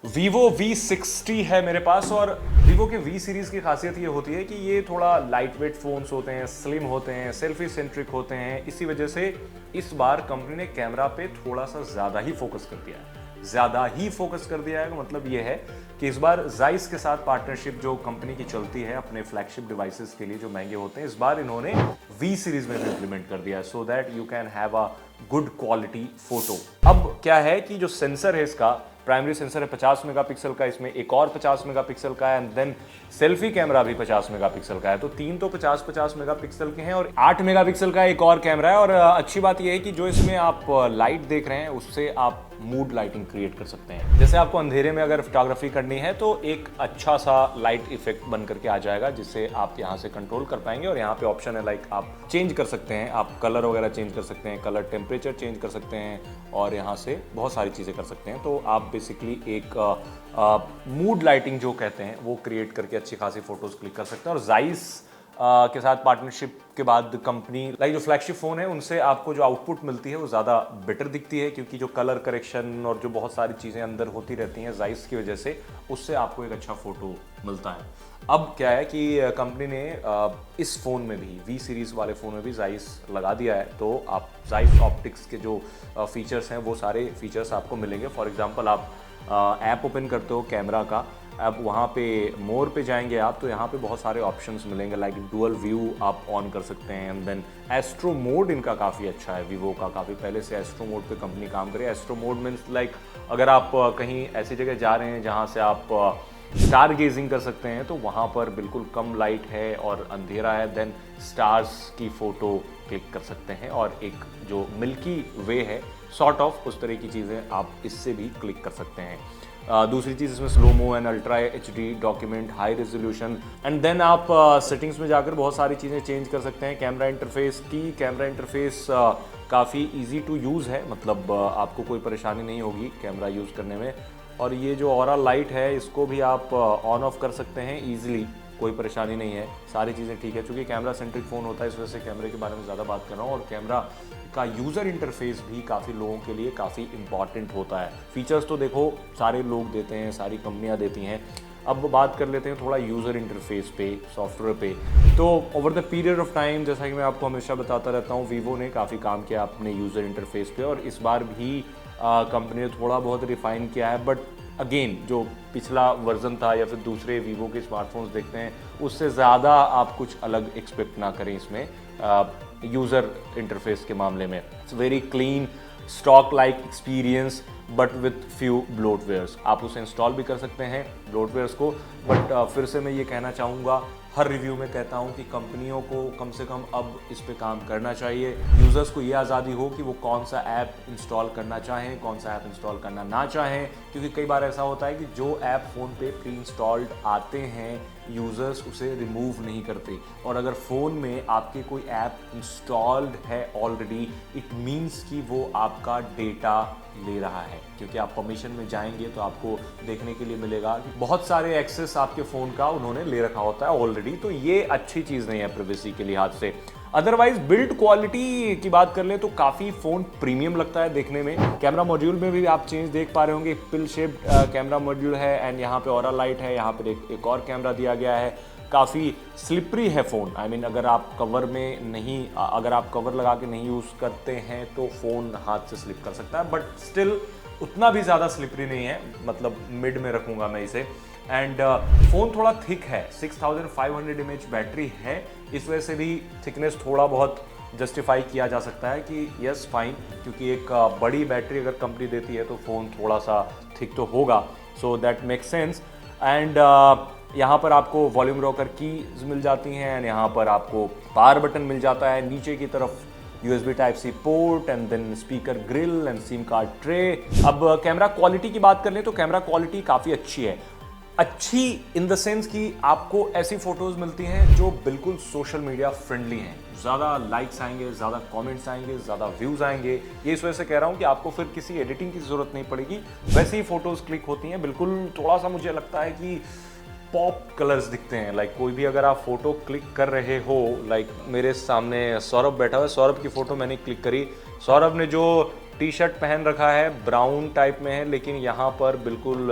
Vivo V60 है मेरे पास। और Vivo के V सीरीज की खासियत ये होती है कि ये थोड़ा लाइट वेट फोन्स होते हैं, स्लिम होते हैं, सेल्फी सेंट्रिक होते हैं। इसी वजह से इस बार कंपनी ने कैमरा पे थोड़ा सा ज़्यादा ही फोकस कर दिया है। ज़्यादा ही फोकस कर दिया है मतलब ये है कि इस बार Zeiss के साथ पार्टनरशिप जो कंपनी की चलती है अपने फ्लैगशिप डिवाइसेस के लिए जो महंगे होते हैं, इस बार इन्होंने V सीरीज में भी इंप्लीमेंट कर दिया है so that you can have a good quality photo. अब क्या है कि जो सेंसर है इसका, प्राइमरी सेंसर है 50 मेगापिक्सल का, इसमें एक और 50 मेगापिक्सल का है एंड देन सेल्फी कैमरा भी 50 मेगापिक्सल का है। तो तीन तो 50-50 मेगापिक्सल के हैं और 8 मेगापिक्सल का एक और कैमरा है। और अच्छी बात यह है कि जो इसमें आप लाइट देख रहे हैं उससे आप मूड लाइटिंग क्रिएट कर सकते हैं। जैसे आपको अंधेरे में अगर फोटोग्राफी करनी है तो एक अच्छा सा लाइट इफेक्ट बन करके आ जाएगा जिससे आप यहाँ से कंट्रोल कर पाएंगे। और यहाँ पे ऑप्शन है लाइक आप चेंज कर सकते हैं, आप कलर वगैरह चेंज कर सकते हैं, कलर टेम्परेचर चेंज कर सकते हैं और यहाँ से बहुत सारी चीज़ें कर सकते हैं। तो आप बेसिकली एक मूड लाइटिंग जो कहते हैं वो क्रिएट करके अच्छी खासी फोटोज क्लिक कर सकते हैं। और Zeiss के साथ पार्टनरशिप के बाद कंपनी लाइक जो फ्लैगशिप फ़ोन है उनसे आपको जो आउटपुट मिलती है वो ज़्यादा बेटर दिखती है, क्योंकि जो कलर करेक्शन और जो बहुत सारी चीज़ें अंदर होती रहती हैं Zeiss की वजह से, उससे आपको एक अच्छा फ़ोटो मिलता है। अब क्या है कि कंपनी ने इस फ़ोन में भी, V सीरीज़ वाले फ़ोन में भी Zeiss लगा दिया है। तो आप Zeiss ऑप्टिक्स के जो फीचर्स हैं वो सारे फीचर्स आपको मिलेंगे। फॉर एग्जांपल आप ऐप ओपन करते हो कैमरा का, अब वहाँ पे मोर पे जाएंगे आप तो यहाँ पे बहुत सारे ऑप्शंस मिलेंगे लाइक डुअल व्यू आप ऑन कर सकते हैं एंड देन एस्ट्रो मोड इनका काफ़ी अच्छा है वीवो का, काफ़ी पहले से एस्ट्रो मोड पे कंपनी काम करे। एस्ट्रो मोड मीन्स लाइक अगर आप कहीं ऐसी जगह जा रहे हैं जहाँ से आप स्टार गेजिंग कर सकते हैं तो वहाँ पर बिल्कुल कम लाइट है और अंधेरा है, देन स्टार्स की फ़ोटो क्लिक कर सकते हैं और एक जो मिल्की वे है सॉर्ट ऑफ उस तरह की चीज़ें आप इससे भी क्लिक कर सकते हैं। दूसरी चीज़ इसमें slow mo and ultra HD document, high resolution and then आप सेटिंग्स में जाकर बहुत सारी चीज़ें चेंज कर सकते हैं। कैमरा इंटरफेस काफ़ी इजी टू यूज़ है, मतलब आपको कोई परेशानी नहीं होगी कैमरा यूज़ करने में। और ये जो ऑरा लाइट है इसको भी आप ऑन ऑफ कर सकते हैं ईजिली, कोई परेशानी नहीं है, सारी चीज़ें ठीक है। चूँकि कैमरा सेंट्रिक फ़ोन होता है इस वजह से कैमरे के बारे में ज़्यादा बात कर रहा हूँ। और कैमरा का यूज़र इंटरफेस भी काफ़ी लोगों के लिए काफ़ी इंपॉर्टेंट होता है। फीचर्स तो देखो सारे लोग देते हैं, सारी कंपनियां देती हैं। अब बात कर लेते हैं थोड़ा यूज़र इंटरफेस पे, सॉफ्टवेयर पे। तो over the period of time, जैसा कि मैं आपको हमेशा बताता रहता हूँ, वीवो ने काफ़ी काम किया अपने यूज़र इंटरफेस पे और इस बार भी कंपनी ने थोड़ा बहुत रिफाइन किया है। बट अगेन जो पिछला वर्जन था या फिर दूसरे वीवो के स्मार्टफोन्स देखते हैं उससे ज़्यादा आप कुछ अलग एक्सपेक्ट ना करें इसमें यूज़र इंटरफेस के मामले में। It's very clean stock like experience but with few bloatwares. आप उसे इंस्टॉल भी कर सकते हैं ब्लोटवेयर्स को। बट फिर से मैं ये कहना चाहूँगा, हर रिव्यू में कहता हूँ कि कंपनियों को कम से कम अब इस पे काम करना चाहिए। यूज़र्स को ये आज़ादी हो कि वो कौन सा ऐप इंस्टॉल करना चाहें, कौन सा ऐप इंस्टॉल करना ना चाहें, क्योंकि कई बार ऐसा होता है कि जो ऐप फ़ोन पे प्री इंस्टॉल्ड आते हैं यूज़र्स उसे रिमूव नहीं करते। और अगर फ़ोन में आपके कोई ऐप इंस्टॉल्ड है ऑलरेडी, इट मीन्स कि वो आपका डेटा ले रहा है, क्योंकि आप परमिशन में जाएंगे तो आपको देखने के लिए मिलेगा कि बहुत सारे एक्सेस आपके फ़ोन का उन्होंने ले रखा होता है ऑलरेडी। तो ये अच्छी चीज़ नहीं है प्राइवेसी के लिहाज से। अदरवाइज बिल्ड क्वालिटी की बात कर लें तो काफ़ी फ़ोन प्रीमियम लगता है देखने में। कैमरा मॉड्यूल में भी आप चेंज देख पा रहे होंगे, पिल शेप्ड कैमरा मॉड्यूल है एंड यहाँ पे ऑरा लाइट है, यहाँ पर एक और कैमरा दिया गया है। काफ़ी स्लिपरी है फ़ोन, आई मीन अगर आप कवर लगा के नहीं यूज़ करते हैं तो फ़ोन हाथ से स्लिप कर सकता है, बट स्टिल उतना भी ज़्यादा स्लिपरी नहीं है, मतलब मिड में रखूँगा मैं इसे। एंड फ़ोन थोड़ा थिक है, 6500 mAh बैटरी है, इस वजह से भी थिकनेस थोड़ा बहुत जस्टिफाई किया जा सकता है कि यस फाइन, क्योंकि एक बड़ी बैटरी अगर कंपनी देती है तो फ़ोन थोड़ा सा थिक तो होगा, so that makes sense. And यहाँ पर आपको वॉल्यूम रॉकर कीज मिल जाती हैं एंड यहाँ पर आपको पावर बटन मिल जाता है। नीचे की तरफ USB Type-C port and then speaker grille and sim card tray. अब कैमरा क्वालिटी की बात कर लें तो कैमरा क्वालिटी काफ़ी अच्छी है। अच्छी इन द सेंस कि आपको ऐसी फोटोज़ मिलती हैं जो बिल्कुल सोशल मीडिया फ्रेंडली हैं, ज़्यादा लाइक्स आएंगे, ज़्यादा कमेंट्स आएंगे, ज़्यादा व्यूज़ आएंगे। ये इस वजह से कह रहा हूँ कि आपको फिर किसी एडिटिंग की ज़रूरत नहीं पड़ेगी, वैसे ही फ़ोटोज़ क्लिक होती हैं। बिल्कुल थोड़ा सा मुझे लगता है कि पॉप कलर्स दिखते हैं। लाइक कोई भी अगर आप फोटो क्लिक कर रहे हो, लाइक मेरे सामने सौरभ बैठा हुआ है, सौरभ की फ़ोटो मैंने क्लिक करी, सौरभ ने जो टी शर्ट पहन रखा है, ब्राउन टाइप में है, लेकिन यहाँ पर बिल्कुल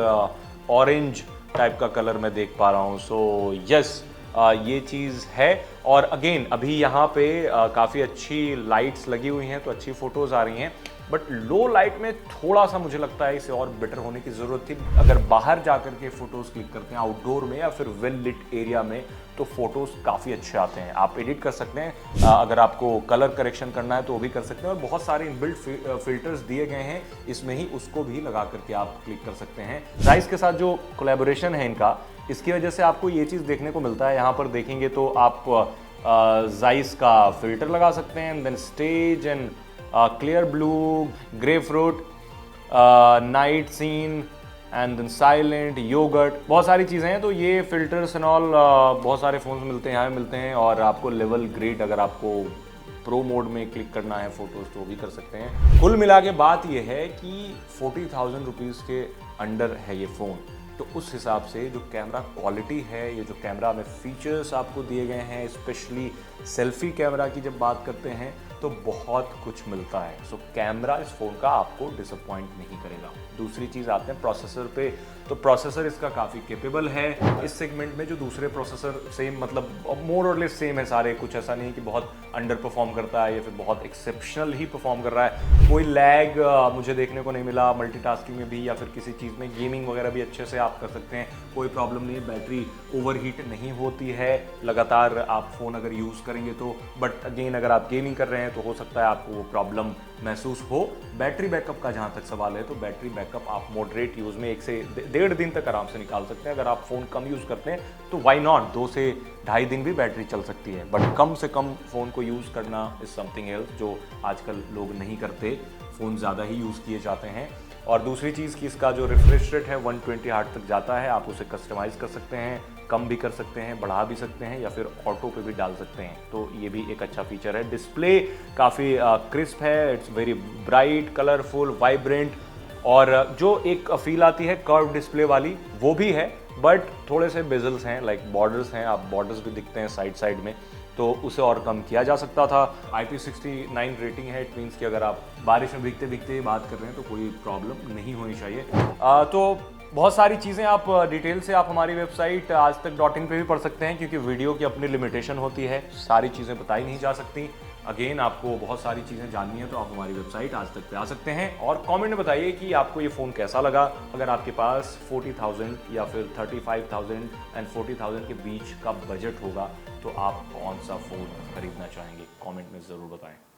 ऑरेंज टाइप का कलर मैं देख पा रहा हूँ। सो यस, ये चीज़ है। और अगेन अभी यहाँ पे काफ़ी अच्छी लाइट्स लगी हुई हैं, तो अच्छी फ़ोटोज़ आ रही हैं, बट लो लाइट में थोड़ा सा मुझे लगता है इसे और बेटर होने की ज़रूरत थी। अगर बाहर जाकर के फ़ोटोज़ क्लिक करते हैं आउटडोर में या फिर वेल लिट एरिया में, तो फ़ोटोज़ काफ़ी अच्छे आते हैं। आप एडिट कर सकते हैं, अगर आपको कलर करेक्शन करना है तो वो भी कर सकते हैं, और बहुत सारे इनबिल्ट फिल्टर्स दिए गए हैं इसमें ही, उसको भी लगा करके आप क्लिक कर सकते हैं। जाइस के साथ जो कोलैबोरेशन है इनका, इसकी वजह से आपको ये चीज़ देखने को मिलता है। यहाँ पर देखेंगे तो आप जाइस का फिल्टर लगा सकते हैं, then stage and clear blue, grey fruit, night scene and then silent, yogurt, बहुत सारी चीज़ें हैं। तो ये फिल्टर्स एंड ऑल बहुत सारे फ़ोन्स मिलते हैं, यहाँ मिलते हैं। और आपको लेवल ग्रेड, अगर आपको प्रो मोड में क्लिक करना है फोटोज़ तो वो भी कर सकते हैं। कुल मिला के बात ये है कि 40,000 रुपीज़ के अंडर है ये फ़ोन, तो उस हिसाब से जो कैमरा क्वालिटी है, ये जो कैमरा में फीचर्स आपको दिए गए हैं, स्पेशली सेल्फी कैमरा की जब बात करते हैं तो बहुत कुछ मिलता है। सो कैमरा इस फ़ोन का आपको डिसअपॉइंट नहीं करेगा। दूसरी चीज़ आते हैं प्रोसेसर पे, तो प्रोसेसर इसका काफ़ी कैपेबल है। इस सेगमेंट में जो दूसरे प्रोसेसर सेम, मतलब मोर और लेस सेम है सारे, कुछ ऐसा नहीं है कि बहुत अंडर परफॉर्म करता है या फिर बहुत एक्सेप्शनल ही परफॉर्म कर रहा है। कोई लैग मुझे देखने को नहीं मिला मल्टीटास्किंग में भी, या फिर किसी चीज़ में गेमिंग वगैरह भी अच्छे से आप कर सकते हैं, कोई प्रॉब्लम नहीं है। बैटरी ओवरहीट नहीं होती है लगातार आप फ़ोन अगर यूज़ करेंगे तो, बट अगेन अगर आप गेमिंग कर रहे हैं तो हो सकता है आपको वो प्रॉब्लम महसूस हो। बैटरी बैकअप का जहाँ तक सवाल है, तो बैटरी बैकअप आप मॉडरेट यूज़ में 1 से 1.5 दिन तक आराम से निकाल सकते हैं। अगर आप फ़ोन कम यूज़ करते हैं तो वाई नॉट, 2 से ढाई दिन भी बैटरी चल सकती है, बट कम से कम फ़ोन को यूज़ करना इज़ समथिंग एल्स, जो आजकल लोग नहीं करते। फ़ोन ज़्यादा ही यूज़ किए जाते हैं। और दूसरी चीज़ कि इसका जो रिफ्रेश रेट है 120 हर्ट्ज तक जाता है। आप उसे कस्टमाइज़ कर सकते हैं, कम भी कर सकते हैं, बढ़ा भी सकते हैं, या फिर ऑटो पे भी डाल सकते हैं, तो ये भी एक अच्छा फीचर है। डिस्प्ले काफ़ी क्रिस्प है, it's very bright, colourful, vibrant, और जो एक फील आती है कर्व डिस्प्ले वाली वो भी है, बट थोड़े से बेजल्स हैं, लाइक बॉर्डर्स हैं, आप बॉर्डर्स भी दिखते हैं साइड में, तो उसे और कम किया जा सकता था। IP69 रेटिंग है, इट मीन्स कि अगर आप बारिश में भीगते भीगते बात कर रहे हैं तो कोई प्रॉब्लम नहीं होनी चाहिए। तो बहुत सारी चीज़ें आप डिटेल से आप हमारी वेबसाइट aajtak.in पे भी पढ़ सकते हैं, क्योंकि वीडियो की अपनी लिमिटेशन होती है, सारी चीज़ें बताई नहीं जा सकती। अगेन आपको बहुत सारी चीज़ें जाननी है तो आप हमारी वेबसाइट आज तक पे आ सकते हैं, और कमेंट में बताइए कि आपको ये फ़ोन कैसा लगा। अगर आपके पास 40,000 या फिर 35,000 एंड 40,000 के बीच का बजट होगा तो आप कौन सा फ़ोन खरीदना चाहेंगे, कमेंट में ज़रूर बताएं।